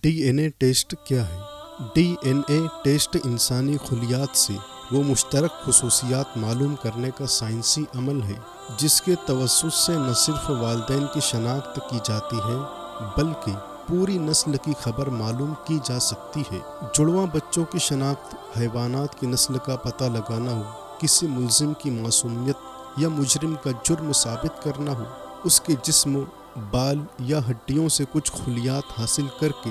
D N a test کیا ہے؟ D N a test انسانی خلیات سے وہ مشترک خصوصیات معلوم کرنے کا سائنسی عمل ہے جس کے توسط سے نہ صرف والدین کی شناخت کی جاتی ہے بلکہ پوری نسل کی خبر معلوم کی جا سکتی ہے۔ جڑواں بچوں کی شناخت، حیوانات کی نسل کا پتہ لگانا ہو، کسی ملزم کی معصومیت یا مجرم کا جرم ثابت کرنا ہو، اس کے جسم، بال یا ہڈیوں سے کچھ خلیات حاصل کر کے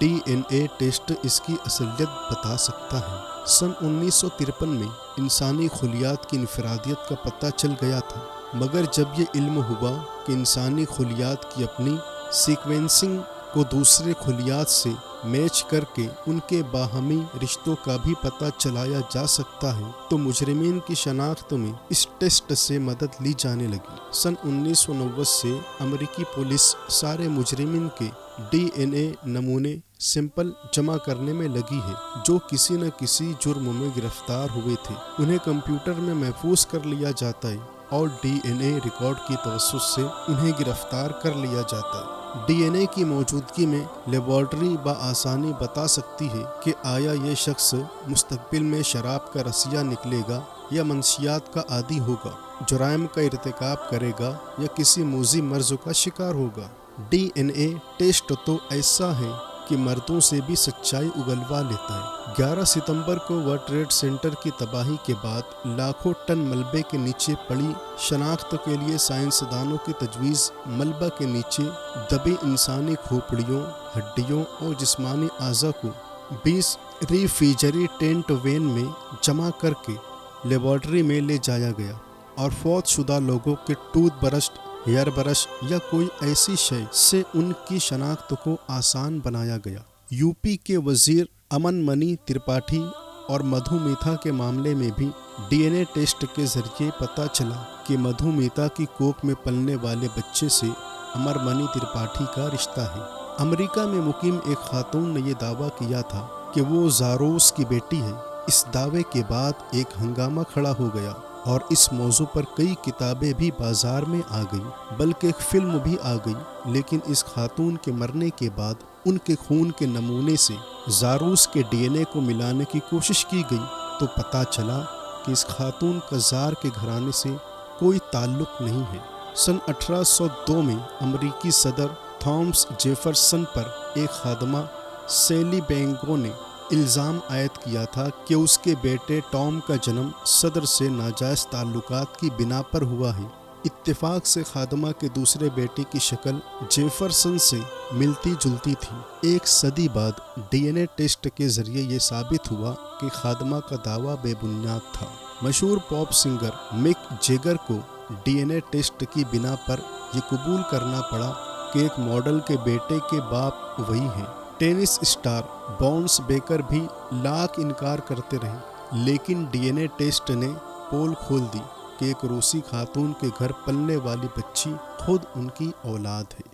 ڈی این اے ٹیسٹ اس کی اصلیت بتا سکتا ہے۔ سن 1953 میں انسانی خلیات کی انفرادیت کا پتہ چل گیا تھا، مگر جب یہ علم ہوا کہ انسانی خلیات کی اپنی سیکوینسنگ کو دوسرے خلیات سے میچ کر کے ان کے باہمی رشتوں کا بھی پتہ چلایا جا سکتا ہے تو مجرمین کی شناخت میں اس ٹیسٹ سے مدد لی جانے لگی۔ سن 1990 سے امریکی پولیس سارے مجرمین کے ڈی این اے نمونے سیمپل جمع کرنے میں لگی ہے جو کسی نہ کسی جرم میں گرفتار ہوئے تھے۔ انہیں کمپیوٹر میں محفوظ کر لیا جاتا ہے اور ڈی این اے ریکارڈ کی توسط سے انہیں گرفتار کر لیا جاتا ہے۔ ڈی این اے کی موجودگی میں لیبارٹری بآسانی بتا سکتی ہے کہ آیا یہ شخص مستقبل میں شراب کا رسیہ نکلے گا یا منشیات کا عادی ہوگا، جرائم کا ارتکاب کرے گا یا کسی موذی مرض کا شکار ہوگا۔ ڈی این اے ٹیسٹ تو ایسا ہے کہ مردوں سے بھی سچائی اگلوا لیتا ہے۔ 11 ستمبر کو ورلڈ ٹریڈ سینٹر کی تباہی کے بعد لاکھوں ٹن ملبے کے نیچے پڑی شناخت کے لیے سائنسدانوں کی تجویز ملبہ کے نیچے دبی انسانی کھوپڑیوں، ہڈیوں اور جسمانی اعضاء کو 20 ریفریجریٹنٹ وین میں جمع کر کے لیبارٹری میں لے جایا گیا اور فوت شدہ لوگوں کے ٹوتھ برش، ہیئر برش یا کوئی ایسی شے سے ان کی شناخت کو آسان بنایا گیا۔ یو پی کے وزیر امن منی ترپاٹھی اور مدھو میتا کے معاملے میں بھی ڈی این اے ٹیسٹ کے ذریعے پتہ چلا کہ مدھو میتا کی کوکھ میں پلنے والے بچے سے امر منی ترپاٹھی کا رشتہ ہے۔ امریکہ میں مقیم ایک خاتون نے یہ دعویٰ کیا تھا کہ وہ زاروس کی بیٹی ہے۔ اس دعوے کے بعد ایک ہنگامہ کھڑا ہو گیا اور اس موضوع پر کئی کتابیں بھی بازار میں آ گئیں، بلکہ ایک فلم بھی آ گئی۔ لیکن اس خاتون کے مرنے کے بعد ان کے خون کے نمونے سے زاروس کے ڈی این اے کو ملانے کی کوشش کی گئی تو پتہ چلا کہ اس خاتون کا زار کے گھرانے سے کوئی تعلق نہیں ہے۔ سن 1802 میں امریکی صدر تھامس جیفرسن پر ایک خادمہ سیلی بینگو نے الزام عائد کیا تھا کہ اس کے بیٹے ٹام کا جنم صدر سے ناجائز تعلقات کی بنا پر ہوا ہے۔ اتفاق سے خادمہ کے دوسرے بیٹے کی شکل جیفرسن سے ملتی جلتی تھی۔ ایک صدی بعد ڈی این اے ٹیسٹ کے ذریعے یہ ثابت ہوا کہ خادمہ کا دعویٰ بے بنیاد تھا۔ مشہور پاپ سنگر مک جیگر کو ڈی این اے ٹیسٹ کی بنا پر یہ قبول کرنا پڑا کہ ایک ماڈل کے بیٹے کے باپ وہی ہیں۔ ٹینس اسٹار باؤنس بیکر بھی لاکھ انکار کرتے رہے، لیکن ڈی این اے ٹیسٹ نے پول کھول دی کہ ایک روسی خاتون کے گھر پلنے والی بچی خود ان کی اولاد ہے۔